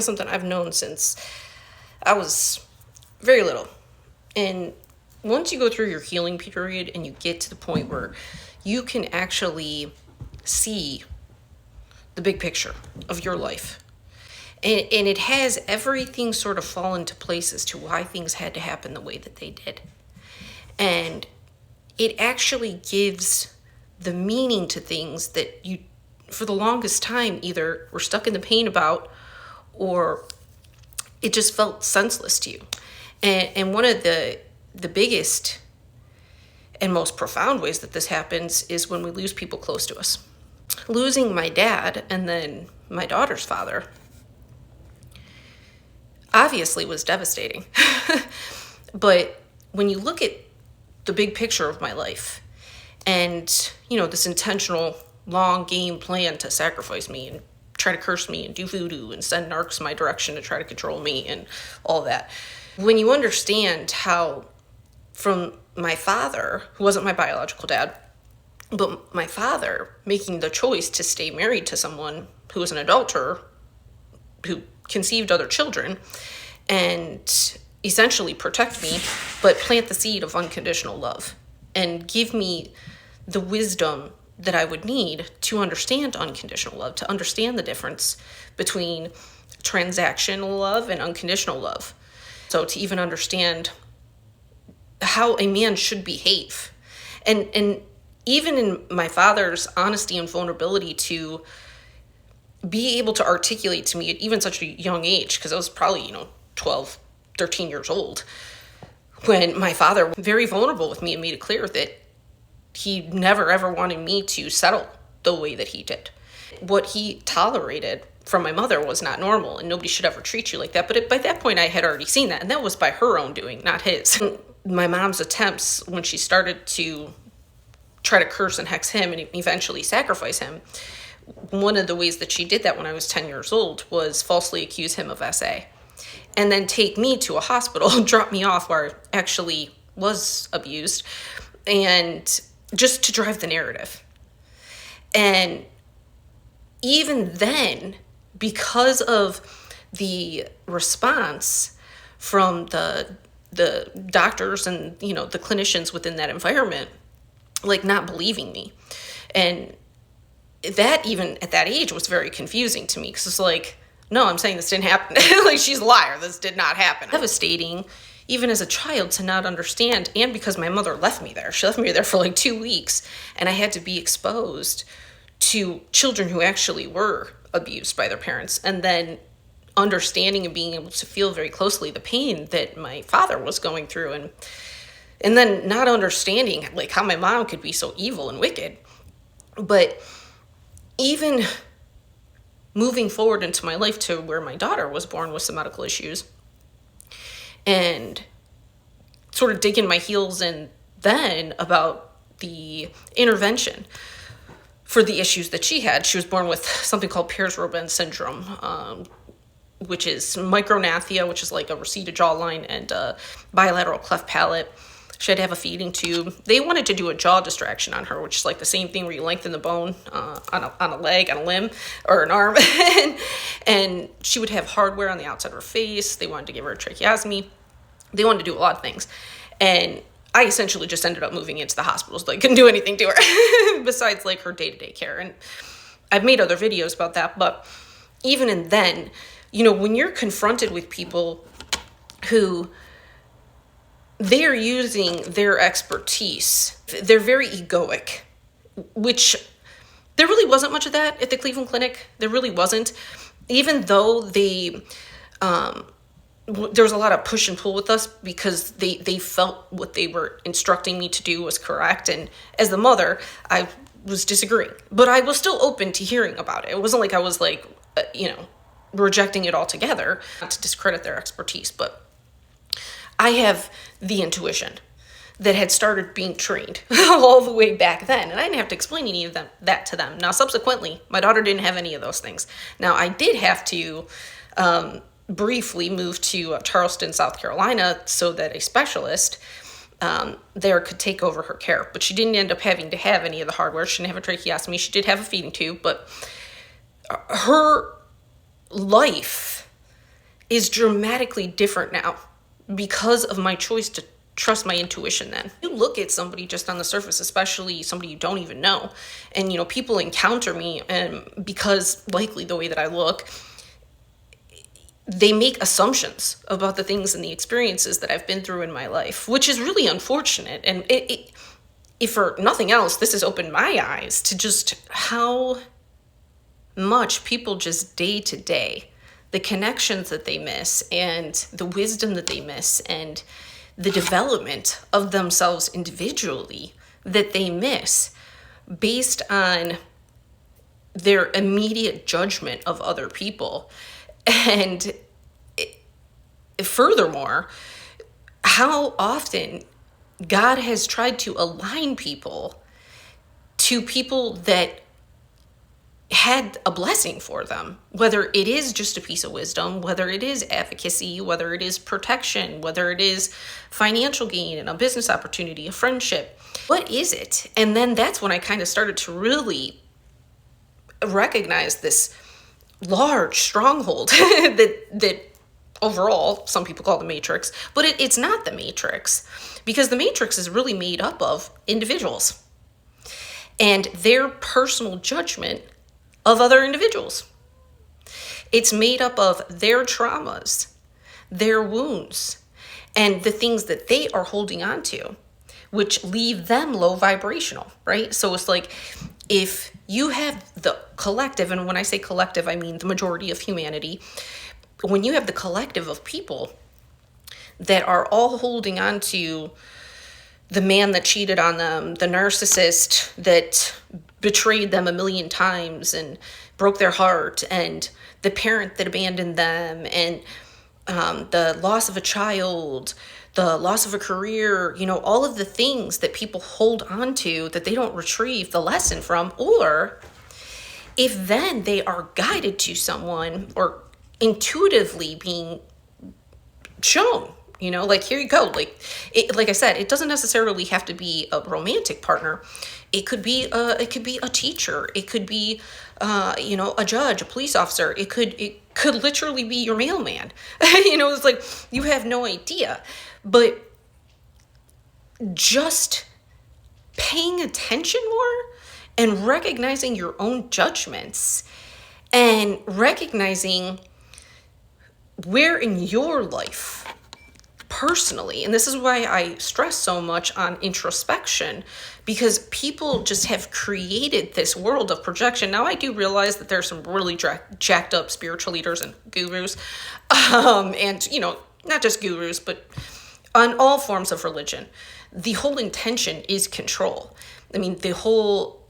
something I've known since I was very little. And once you go through your healing period and you get to the point where you can actually see the big picture of your life, and it has everything sort of fall into place as to why things had to happen the way that they did. And it actually gives the meaning to things that you, for the longest time, either were stuck in the pain about, or it just felt senseless to you. And one of the biggest and most profound ways that this happens is when we lose people close to us. Losing my dad and then my daughter's father obviously was devastating. But when you look at the big picture of my life and, this intentional long game plan to sacrifice me and try to curse me and do voodoo and send narcs my direction to try to control me and all that. When you understand how from my father, who wasn't my biological dad, but my father making the choice to stay married to someone who was an adulterer, who conceived other children, and essentially protect me, but plant the seed of unconditional love and give me the wisdom that I would need to understand unconditional love, to understand the difference between transactional love and unconditional love. So to even understand how a man should behave. And even in my father's honesty and vulnerability to be able to articulate to me at even such a young age, because I was probably, 12, 13 years old, when my father was very vulnerable with me and made it clear that he never ever wanted me to settle the way that he did. What he tolerated from my mother was not normal, and nobody should ever treat you like that. But by that point, I had already seen that, and that was by her own doing, not his. My mom's attempts, when she started to try to curse and hex him and eventually sacrifice him, one of the ways that she did that when I was 10 years old was falsely accuse him of SA. And then take me to a hospital, drop me off where I actually was abused, and just to drive the narrative. And even then, because of the response from the doctors and, the clinicians within that environment, like not believing me. And that even at that age was very confusing to me, because it's like, no, I'm saying this didn't happen. Like, she's a liar. This did not happen. Devastating, even as a child, to not understand. And because my mother left me there. She left me there for like 2 weeks. And I had to be exposed to children who actually were abused by their parents. And then understanding and being able to feel very closely the pain that my father was going through. And then not understanding like how my mom could be so evil and wicked. But even moving forward into my life to where my daughter was born with some medical issues, and sort of digging my heels in then about the intervention for the issues that she had. She was born with something called Pears-Robin syndrome, which is micrognathia, which is like a receded jawline, and a bilateral cleft palate. She had to have a feeding tube. They wanted to do a jaw distraction on her, which is like the same thing where you lengthen the bone on a leg, on a limb, or an arm. And she would have hardware on the outside of her face. They wanted to give her a tracheostomy. They wanted to do a lot of things. And I essentially just ended up moving into the hospitals. Like, couldn't do anything to her besides like her day-to-day care. And I've made other videos about that. But even in then, when you're confronted with people who they're using their expertise, they're very egoic, which there really wasn't much of that at the Cleveland Clinic. There really wasn't. Even though there was a lot of push and pull with us, because they felt what they were instructing me to do was correct. And as the mother, I was disagreeing, but I was still open to hearing about it. It wasn't like I was like, rejecting it altogether, not to discredit their expertise, but I have the intuition that had started being trained all the way back then. And I didn't have to explain any of that to them. Now, subsequently, my daughter didn't have any of those things. Now, I did have to briefly move to Charleston, South Carolina, so that a specialist there could take over her care. But she didn't end up having to have any of the hardware. She didn't have a tracheostomy. She did have a feeding tube. But her life is dramatically different now because of my choice to trust my intuition. Then you look at somebody just on the surface, especially somebody you don't even know, and people encounter me, and because likely the way that I look, they make assumptions about the things and the experiences that I've been through in my life, which is really unfortunate. And if for nothing else, this has opened my eyes to just how much people just day to day, the connections that they miss and the wisdom that they miss and the development of themselves individually that they miss based on their immediate judgment of other people. And furthermore, how often God has tried to align people to people that had a blessing for them, whether it is just a piece of wisdom, whether it is advocacy, whether it is protection, whether it is financial gain and a business opportunity, a friendship. What is it? And then that's when I kind of started to really recognize this large stronghold that overall some people call the matrix, but it's not the matrix, because the matrix is really made up of individuals and their personal judgment of other individuals. It's made up of their traumas, their wounds, and the things that they are holding on to, which leave them low vibrational, right? So it's like, if you have the collective, and when I say collective, I mean the majority of humanity, when you have the collective of people that are all holding on to the man that cheated on them, the narcissist that betrayed them a million times and broke their heart, and the parent that abandoned them, and the loss of a child, the loss of a career, all of the things that people hold on to that they don't retrieve the lesson from, or if then they are guided to someone or intuitively being shown, like, here you go. Like I said, it doesn't necessarily have to be a romantic partner. It could be a teacher. It could be, a judge, a police officer. It could literally be your mailman. It's like, you have no idea. But just paying attention more and recognizing your own judgments and recognizing where in your life personally, and this is why I stress so much on introspection, because people just have created this world of projection. Now, I do realize that there's some really jacked up spiritual leaders and gurus, and, not just gurus, but on all forms of religion. The whole intention is control. I mean, the whole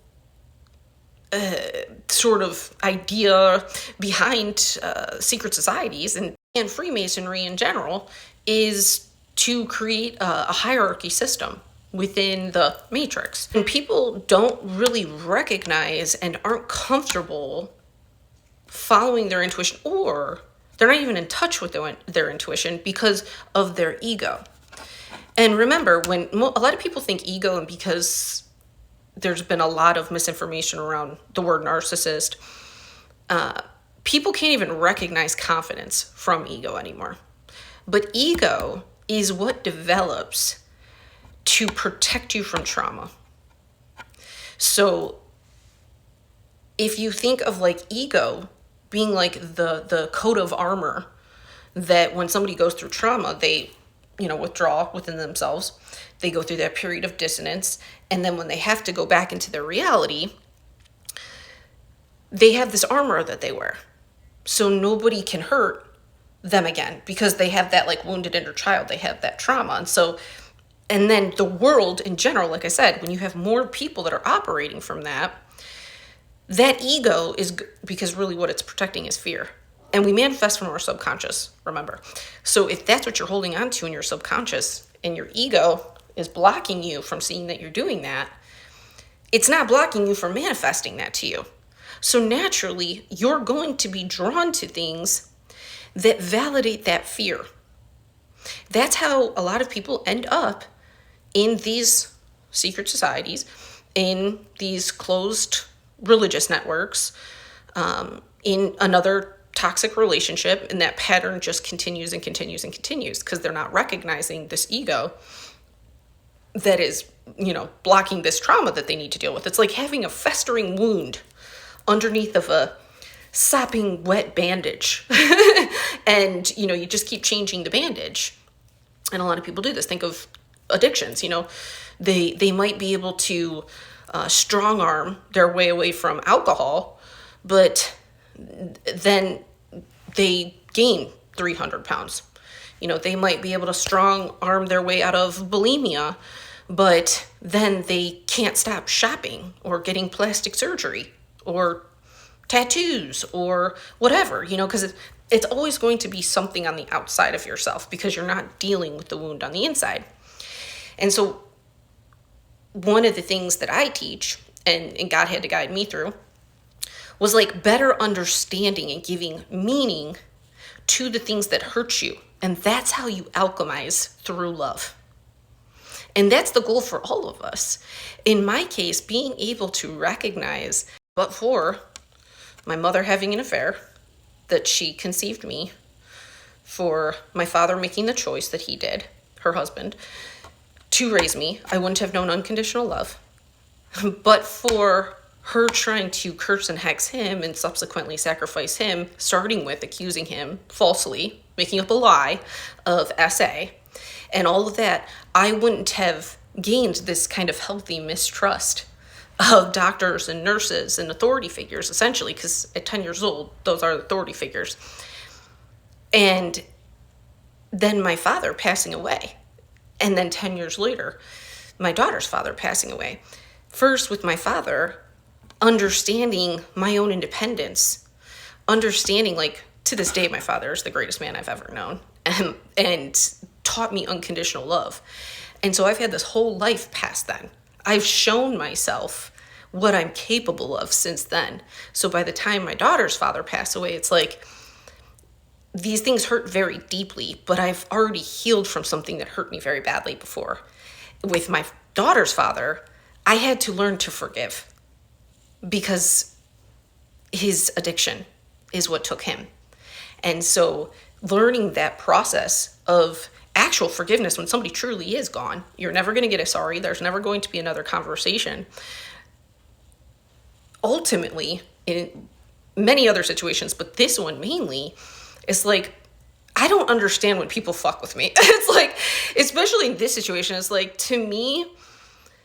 sort of idea behind secret societies and Freemasonry in general is to create a hierarchy system within the matrix. And people don't really recognize and aren't comfortable following their intuition, or they're not even in touch with their intuition because of their ego. And remember, when a lot of people think ego, and because there's been a lot of misinformation around the word narcissist, people can't even recognize confidence from ego anymore. But ego is what develops to protect you from trauma. So if you think of ego being like the coat of armor that when somebody goes through trauma, they withdraw within themselves. They go through that period of dissonance. And then when they have to go back into their reality, they have this armor that they wear. So nobody can hurt them again because they have that wounded inner child. They have that trauma. And then the world in general, like I said, when you have more people that are operating from that ego is, because really what it's protecting is fear. And we manifest from our subconscious, remember. So if that's what you're holding on to in your subconscious and your ego is blocking you from seeing that you're doing that, it's not blocking you from manifesting that to you. So naturally, you're going to be drawn to things that validate that fear. That's how a lot of people end up in these secret societies, in these closed religious networks, in another toxic relationship, and that pattern just continues and continues and continues because they're not recognizing this ego that is, blocking this trauma that they need to deal with. It's like having a festering wound underneath of a sopping wet bandage. And, you just keep changing the bandage. And a lot of people do this. Think of addictions, they might be able to strong arm their way away from alcohol, but then they gain 300 pounds. They might be able to strong arm their way out of bulimia, but then they can't stop shopping or getting plastic surgery or tattoos or whatever, because it's always going to be something on the outside of yourself because you're not dealing with the wound on the inside. And so one of the things that I teach, and God had to guide me through, was like better understanding and giving meaning to the things that hurt you. And that's how you alchemize through love. And that's the goal for all of us. In my case, being able to recognize, but for my mother having an affair, that she conceived me, for my father making the choice that he did, her husband, to raise me, I wouldn't have known unconditional love. But for her trying to curse and hex him and subsequently sacrifice him, starting with accusing him falsely, making up a lie of SA, and all of that, I wouldn't have gained this kind of healthy mistrust of doctors and nurses and authority figures, essentially, because at 10 years old, those are authority figures. And then my father passing away. And then 10 years later, my daughter's father passing away. First, with my father, understanding my own independence, understanding, like, to this day, my father is the greatest man I've ever known, and taught me unconditional love. And so I've had this whole life past then. I've shown myself what I'm capable of since then. So by the time my daughter's father passed away, it's like these things hurt very deeply, but I've already healed from something that hurt me very badly before. With my daughter's father, I had to learn to forgive because his addiction is what took him. And so learning that process of actual forgiveness when somebody truly is gone, you're never going to get a sorry. There's never going to be another conversation. Ultimately, in many other situations, but this one mainly, is like, I don't understand when people fuck with me. It's like, especially in this situation, it's like, to me,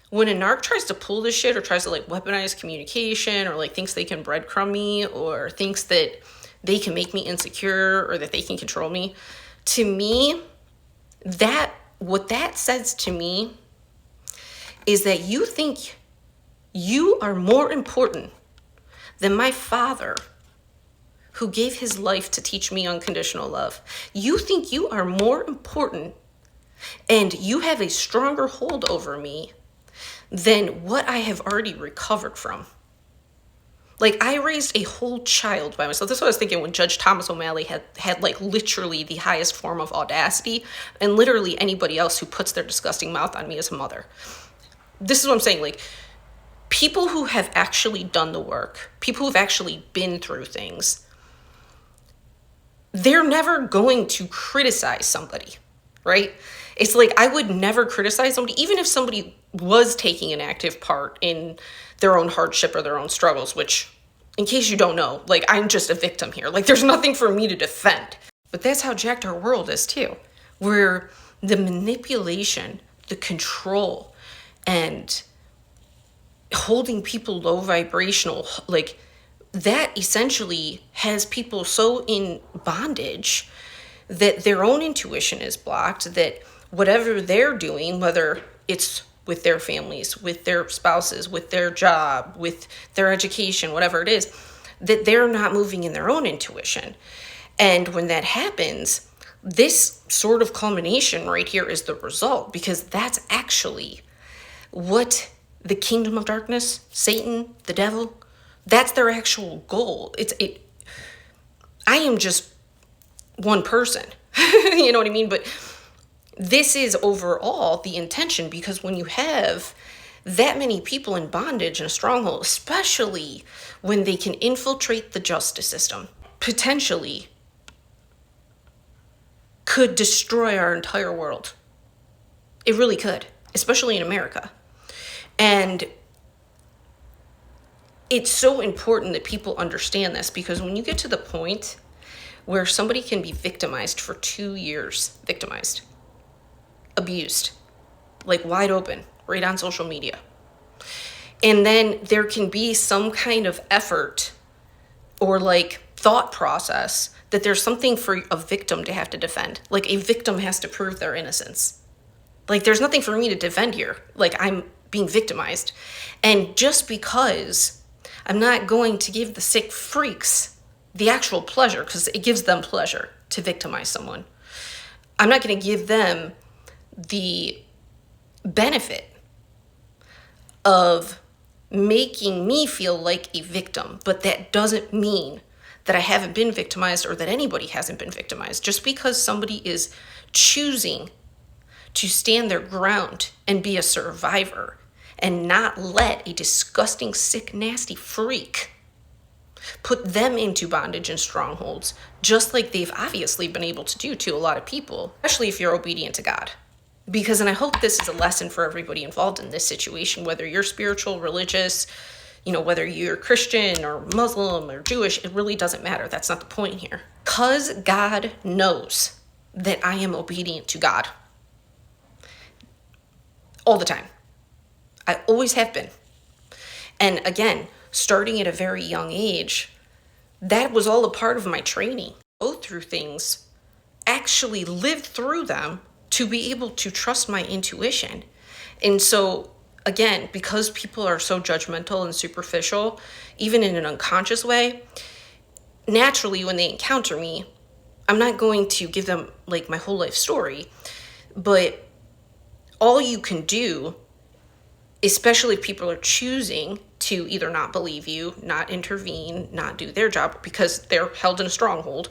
when a narc tries to pull this shit or tries to like weaponize communication or like thinks they can breadcrumb me or thinks that they can make me insecure or that they can control me, to me, what that says to me is that you think you are more important than my father, who gave his life to teach me unconditional love. You think you are more important and you have a stronger hold over me than what I have already recovered from. Like, I raised a whole child by myself. That's what I was thinking when Judge Thomas O'Malley had like literally the highest form of audacity, and literally anybody else who puts their disgusting mouth on me as a mother. This is what I'm saying. Like, people who have actually done the work, people who've actually been through things, they're never going to criticize somebody, right? It's like, I would never criticize somebody, even if somebody was taking an active part in their own hardship or their own struggles, which, in case you don't know, like, I'm just a victim here. Like, there's nothing for me to defend. But that's how jacked our world is too, where the manipulation, the control, and holding people low vibrational, like, that essentially has people so in bondage that their own intuition is blocked, that whatever they're doing, whether it's with their families, with their spouses, with their job, with their education, whatever it is, that they're not moving in their own intuition. And when that happens, this sort of culmination right here is the result, because that's actually what the kingdom of darkness, Satan, the devil, that's their actual goal. I am just one person, you know what I mean? But this is overall the intention, because when you have that many people in bondage in a stronghold, especially when they can infiltrate the justice system, potentially could destroy our entire world. It really could, especially in America. And it's so important that people understand this, because when you get to the point where somebody can be victimized for 2 years, victimized, abused, like wide open, right on social media, and then there can be some kind of effort or like thought process that there's something for a victim to have to defend. Like a victim has to prove their innocence. Like there's nothing for me to defend here. Like I'm being victimized. And just because I'm not going to give the sick freaks the actual pleasure, because it gives them pleasure to victimize someone, I'm not going to give them the benefit of making me feel like a victim. But that doesn't mean that I haven't been victimized or that anybody hasn't been victimized. Just because somebody is choosing to stand their ground and be a survivor and not let a disgusting, sick, nasty freak put them into bondage and strongholds, just like they've obviously been able to do to a lot of people, especially if you're obedient to God. Because, and I hope this is a lesson for everybody involved in this situation, whether you're spiritual, religious, whether you're Christian or Muslim or Jewish, it really doesn't matter. That's not the point here. Because God knows that I am obedient to God all the time. I always have been. And again, starting at a very young age, that was all a part of my training. Go through things, actually live through them to be able to trust my intuition. And so, again, because people are so judgmental and superficial, even in an unconscious way, naturally when they encounter me, I'm not going to give them like my whole life story, but all you can do, especially if people are choosing to either not believe you, not intervene, not do their job because they're held in a stronghold,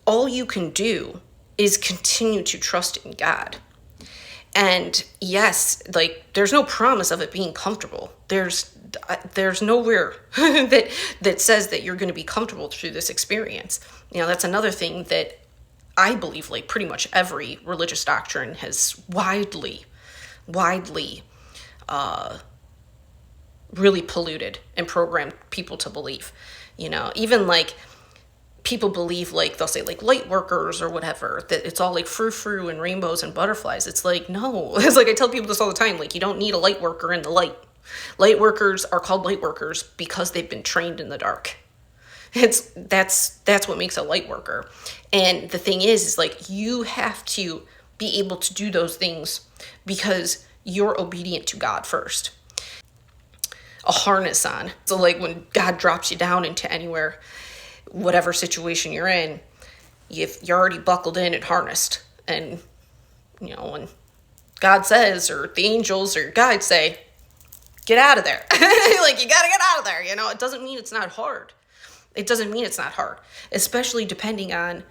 all you can do is continue to trust in God. And yes, like there's no promise of it being comfortable. There's nowhere that says that you're going to be comfortable through this experience. That's another thing that I believe like pretty much every religious doctrine has widely really polluted and programmed people to believe. Even like people believe, like they'll say like light workers or whatever, that it's all like frou-frou and rainbows and butterflies. It's like, no. It's like I tell people this all the time, like you don't need a light worker in the light. Light workers are called light workers because they've been trained in the dark. That's what makes a light worker. And the thing is like you have to be able to do those things because you're obedient to God first. A harness on. So like when God drops you down into anywhere, whatever situation you're in, you're already buckled in and harnessed. And, when God says, or the angels or your guides say, get out of there. Like, you got to get out of there. It doesn't mean it's not hard. It doesn't mean it's not hard, especially depending on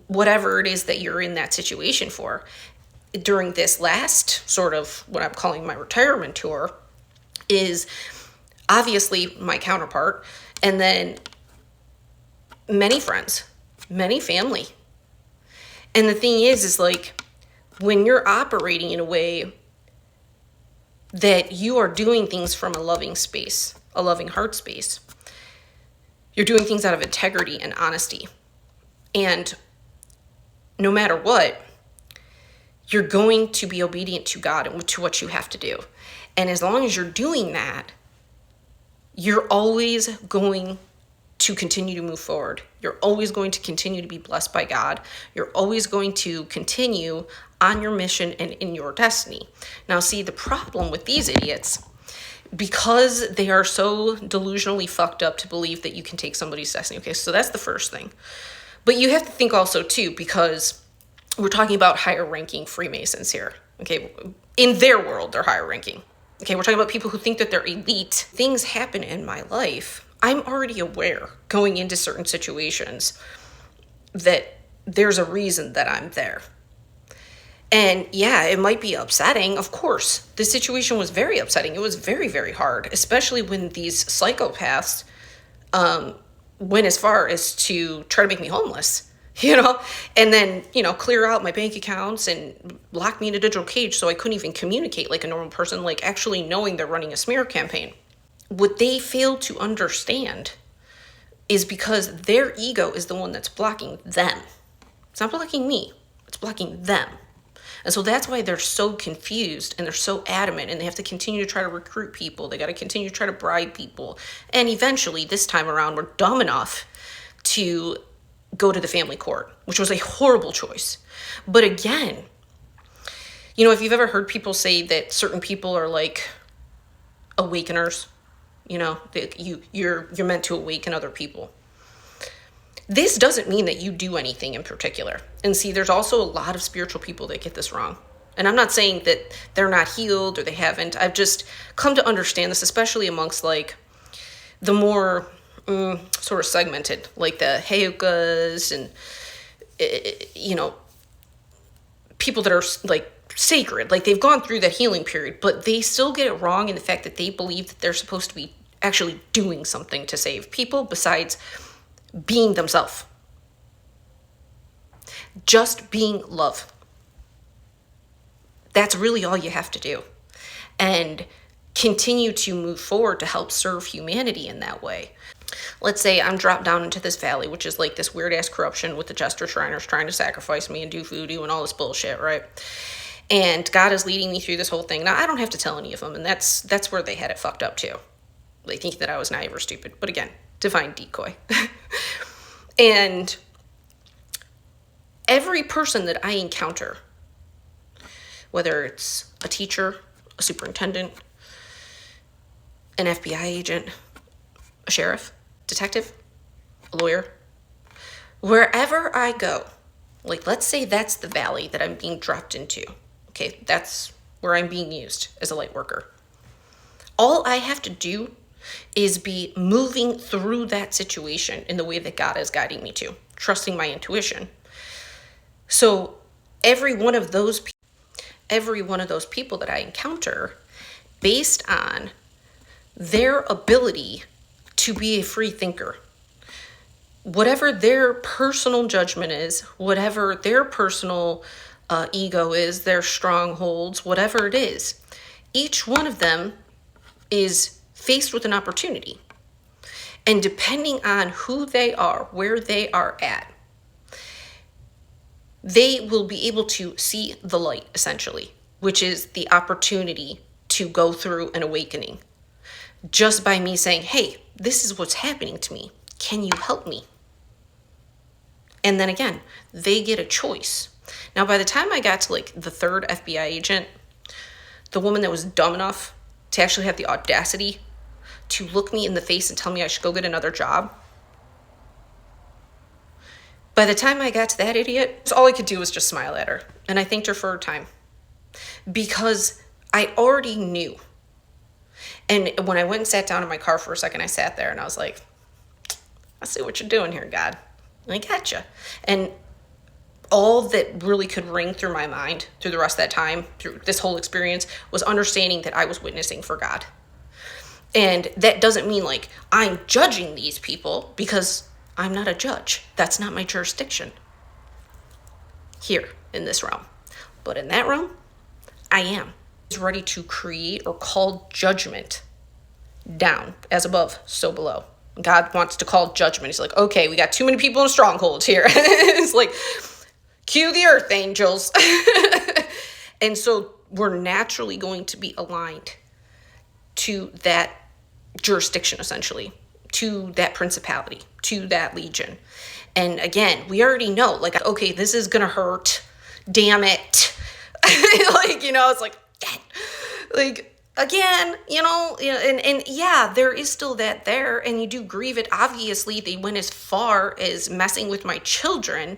whatever it is that you're in that situation for. During this last sort of what I'm calling my retirement tour is obviously my counterpart, and then many friends, many family. And the thing is like when you're operating in a way that you are doing things from a loving space, a loving heart space, you're doing things out of integrity and honesty. And no matter what, you're going to be obedient to God and to what you have to do. And as long as you're doing that, you're always going to continue to move forward. You're always going to continue to be blessed by God. You're always going to continue on your mission and in your destiny. Now, see, the problem with these idiots, because they are so delusionally fucked up to believe that you can take somebody's destiny. Okay, so that's the first thing. But you have to think also, too, because we're talking about higher ranking Freemasons here. Okay, in their world, they're higher ranking. Okay, we're talking about people who think that they're elite. Things happen in my life. I'm already aware going into certain situations that there's a reason that I'm there. And yeah, it might be upsetting. Of course, the situation was very upsetting. It was very, very hard, especially when these psychopaths went as far as to try to make me homeless, and then, clear out my bank accounts and lock me in a digital cage so I couldn't even communicate like a normal person, like actually knowing they're running a smear campaign. What they fail to understand is because their ego is the one that's blocking them. It's not blocking me, it's blocking them. And so that's why they're so confused and they're so adamant, and they have to continue to try to recruit people. They got to continue to try to bribe people. And eventually, this time around, we're dumb enough to go to the family court, which was a horrible choice. But again, if you've ever heard people say that certain people are like awakeners, you're meant to awaken other people. This doesn't mean that you do anything in particular. And see, there's also a lot of spiritual people that get this wrong. And I'm not saying that they're not healed or they haven't. I've just come to understand this, especially amongst like the more sort of segmented, like the Heyokas and, people that are like sacred, like they've gone through that healing period, but they still get it wrong in the fact that they believe that they're supposed to be actually doing something to save people besides being themselves. Just being love. That's really all you have to do. And continue to move forward to help serve humanity in that way. Let's say I'm dropped down into this valley, which is like this weird ass corruption with the Jester Shriners trying to sacrifice me and do voodoo and all this bullshit, right? And God is leading me through this whole thing. Now, I don't have to tell any of them, and that's where they had it fucked up too. They think that I was naive or stupid. But again, divine decoy. And every person that I encounter, whether it's a teacher, a superintendent, an FBI agent, a sheriff, detective, a lawyer, wherever I go, like let's say that's the valley that I'm being dropped into. Okay, that's where I'm being used as a light worker. All I have to do is be moving through that situation in the way that God is guiding me to, trusting my intuition. So every one of those people that I encounter, based on their ability to be a free thinker, whatever their personal judgment is, whatever their personal ego is, their strongholds, whatever it is, each one of them is faced with an opportunity. And depending on who they are, where they are at, they will be able to see the light, essentially, which is the opportunity to go through an awakening. Just by me saying, hey, this is what's happening to me. Can you help me? And then again, they get a choice. Now, by the time I got to like the third FBI agent, the woman that was dumb enough to actually have the audacity to look me in the face and tell me I should go get another job. By the time I got to that idiot, all I could do was just smile at her. And I thanked her for her time. Because I already knew. And when I went and sat down in my car for a second, I sat there and I was like, I see what you're doing here, God. I gotcha. And all that really could ring through my mind through the rest of that time, through this whole experience, was understanding that I was witnessing for God. And that doesn't mean like I'm judging these people, because I'm not a judge. That's not my jurisdiction here in this realm. But in that realm, I am. He's ready to create or call judgment down. As above, so below. God wants to call judgment. He's like, okay, we got too many people in strongholds here. It's like, cue the earth angels. And so we're naturally going to be aligned to that jurisdiction, essentially, to that principality, to that legion. And again, we already know, like, okay, this is gonna hurt, damn it. Like, it's like, like, again, and yeah, there is still that there, and you do grieve it. Obviously, they went as far as messing with my children,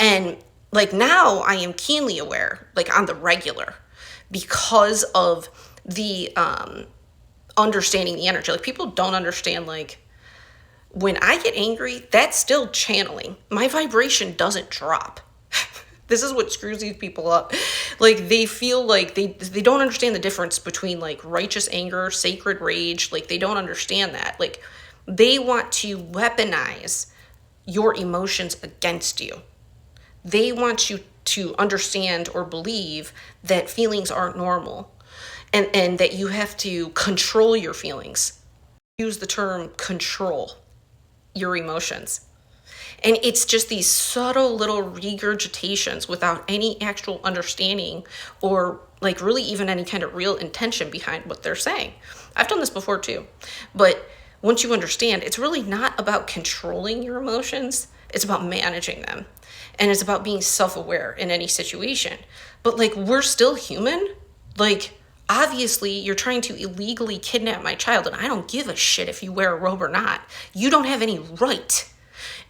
and like now I am keenly aware, like on the regular, because of the understanding the energy. Like, people don't understand, like, when I get angry, that's still channeling. My vibration doesn't drop. This is what screws these people up. Like, they feel like they don't understand the difference between like righteous anger, sacred rage. Like, they don't understand that. Like, They want to weaponize your emotions against you. They want you to understand or believe that feelings aren't normal, and that you have to control your feelings. Use the term control your emotions. And it's just these subtle little regurgitations without any actual understanding or like really even any kind of real intention behind what they're saying. I've done this before too. But once you understand, it's really not about controlling your emotions. It's about managing them. And it's about being self-aware in any situation. But like, we're still human. Like, obviously you're trying to illegally kidnap my child, and I don't give a shit if you wear a robe or not. You don't have any right.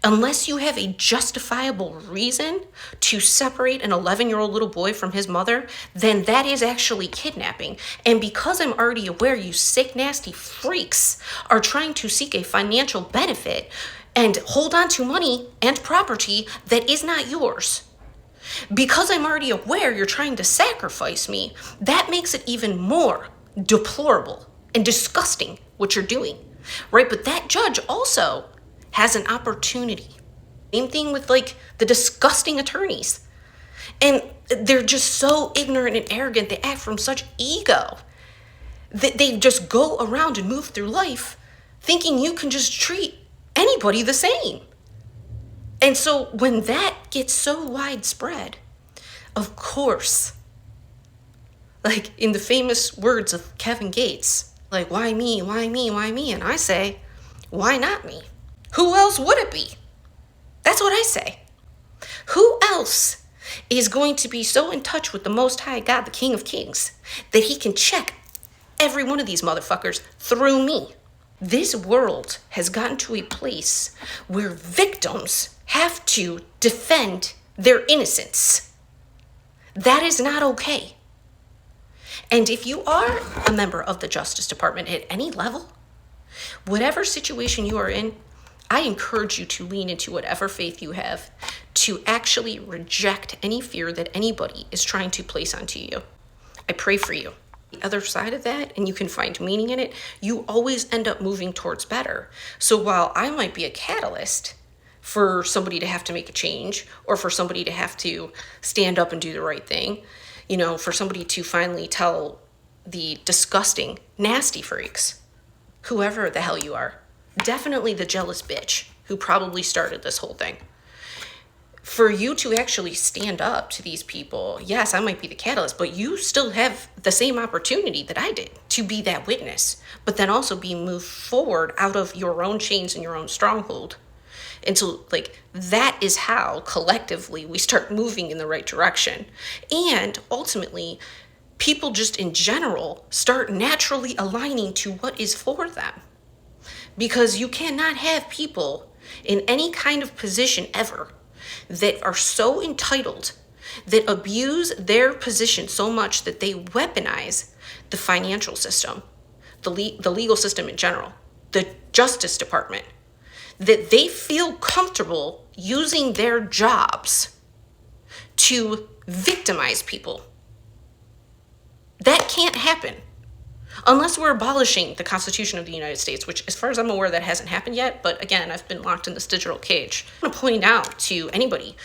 Unless you have a justifiable reason to separate an 11-year-old little boy from his mother, then that is actually kidnapping. And because I'm already aware you sick, nasty freaks are trying to seek a financial benefit and hold on to money and property that is not yours, because I'm already aware you're trying to sacrifice me, that makes it even more deplorable and disgusting what you're doing, right? But that judge also has an opportunity. Same thing with like the disgusting attorneys. And they're just so ignorant and arrogant. They act from such ego that they just go around and move through life thinking you can just treat anybody the same. And so when that gets so widespread, of course, like in the famous words of Kevin Gates, like, why me, why me, why me? And I say, why not me? Who else would it be? That's what I say. Who else is going to be so in touch with the Most High God, the King of Kings, that he can check every one of these motherfuckers through me? This world has gotten to a place where victims have to defend their innocence. That is not okay. And if you are a member of the Justice Department at any level, whatever situation you are in, I encourage you to lean into whatever faith you have to actually reject any fear that anybody is trying to place onto you. I pray for you. The other side of that, and you can find meaning in it, you always end up moving towards better. So while I might be a catalyst for somebody to have to make a change, or for somebody to have to stand up and do the right thing, you know, for somebody to finally tell the disgusting, nasty freaks, whoever the hell you are, definitely the jealous bitch who probably started this whole thing, for you to actually stand up to these people, yes, I might be the catalyst, but you still have the same opportunity that I did to be that witness, but then also be moved forward out of your own chains and your own stronghold. And so, like, that is how collectively we start moving in the right direction. And ultimately, people just in general start naturally aligning to what is for them. Because you cannot have people in any kind of position ever that are so entitled, that abuse their position so much that they weaponize the financial system, the legal system in general, the Justice Department, that they feel comfortable using their jobs to victimize people. That can't happen. Unless we're abolishing the Constitution of the United States, which as far as I'm aware, that hasn't happened yet. But again, I've been locked in this digital cage. I want to point out to anybody,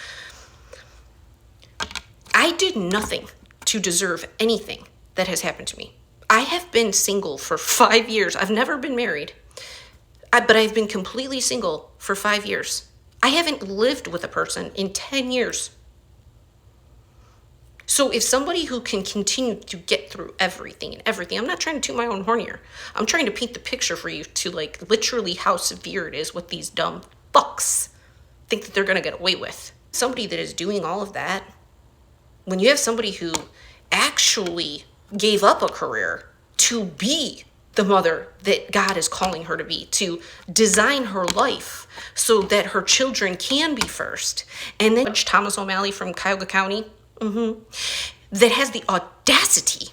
I did nothing to deserve anything that has happened to me. I have been single for 5 years. I've never been married, but I've been completely single for 5 years. I haven't lived with a person in 10 years. So if somebody who can continue to get through everything, I'm not trying to toot my own horn here. I'm trying to paint the picture for you to like literally how severe it is what these dumb fucks think that they're going to get away with. Somebody that is doing all of that, when you have somebody who actually gave up a career to be the mother that God is calling her to be, to design her life so that her children can be first. And then Judge Thomas O'Malley from Cuyahoga County, that has the audacity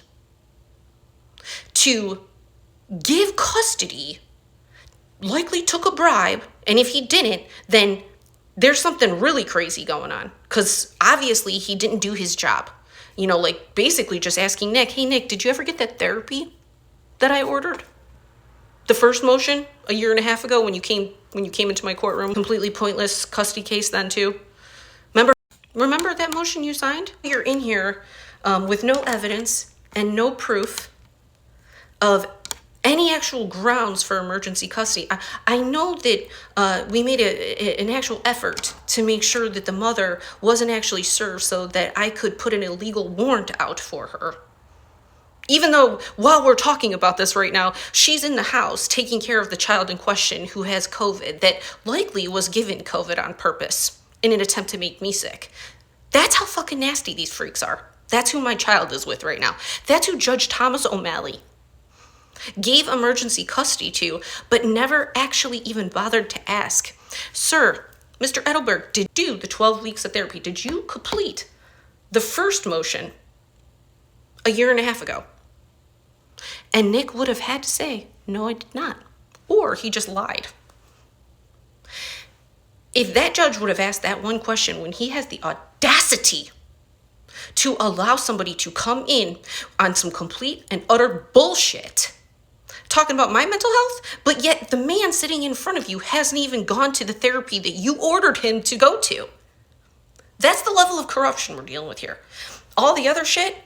to give custody, likely took a bribe, and if he didn't, then there's something really crazy going on, because obviously he didn't do his job. You know, like basically just asking Nick, hey Nick, did you ever get that therapy that I ordered? The first motion a year and a half ago when you came into my courtroom, completely pointless custody case then too. Remember that motion you signed? You're in here with no evidence and no proof of any actual grounds for emergency custody. I know that we made an actual effort to make sure that the mother wasn't actually served so that I could put an illegal warrant out for her. Even though while we're talking about this right now, she's in the house taking care of the child in question who has COVID, that likely was given COVID on purpose in an attempt to make me sick. That's how fucking nasty these freaks are. That's who my child is with right now. That's who Judge Thomas O'Malley gave emergency custody to, but never actually even bothered to ask, "Sir, Mr. Edelberg, did you do the 12 weeks of therapy? Did you complete the first motion a year and a half ago?" And Nick would have had to say, "No, I did not." Or he just lied. If that judge would have asked that one question when he has the audacity to allow somebody to come in on some complete and utter bullshit, talking about my mental health, but yet the man sitting in front of you hasn't even gone to the therapy that you ordered him to go to. That's the level of corruption we're dealing with here. All the other shit,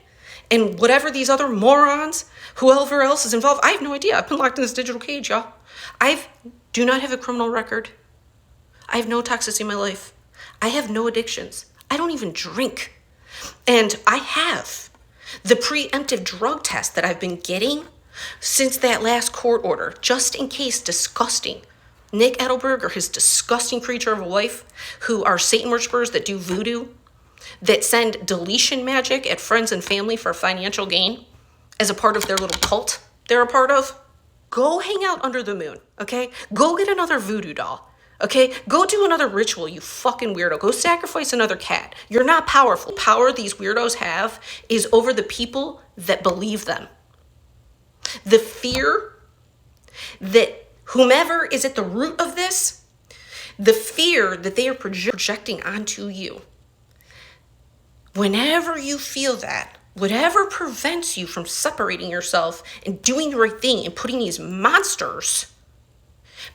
and whatever these other morons, whoever else is involved, I have no idea. I've been locked in this digital cage, y'all. I do not have a criminal record. I have no toxicity in my life. I have no addictions. I don't even drink. And I have the preemptive drug test that I've been getting since that last court order, just in case disgusting Nick Edelberg or his disgusting creature of a wife, who are Satan worshipers that do voodoo, that send deletion magic at friends and family for financial gain as a part of their little cult they're a part of, go hang out under the moon, okay? Go get another voodoo doll, okay? Go do another ritual, you fucking weirdo. Go sacrifice another cat. You're not powerful. The power these weirdos have is over the people that believe them. The fear that whomever is at the root of this, the fear that they are projecting onto you. Whenever you feel that, whatever prevents you from separating yourself and doing the right thing and putting these monsters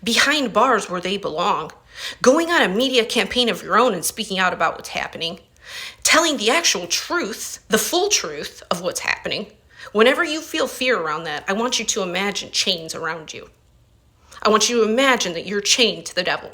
behind bars where they belong, going on a media campaign of your own and speaking out about what's happening, telling the actual truth, the full truth of what's happening, whenever you feel fear around that, I want you to imagine chains around you. I want you to imagine that you're chained to the devil.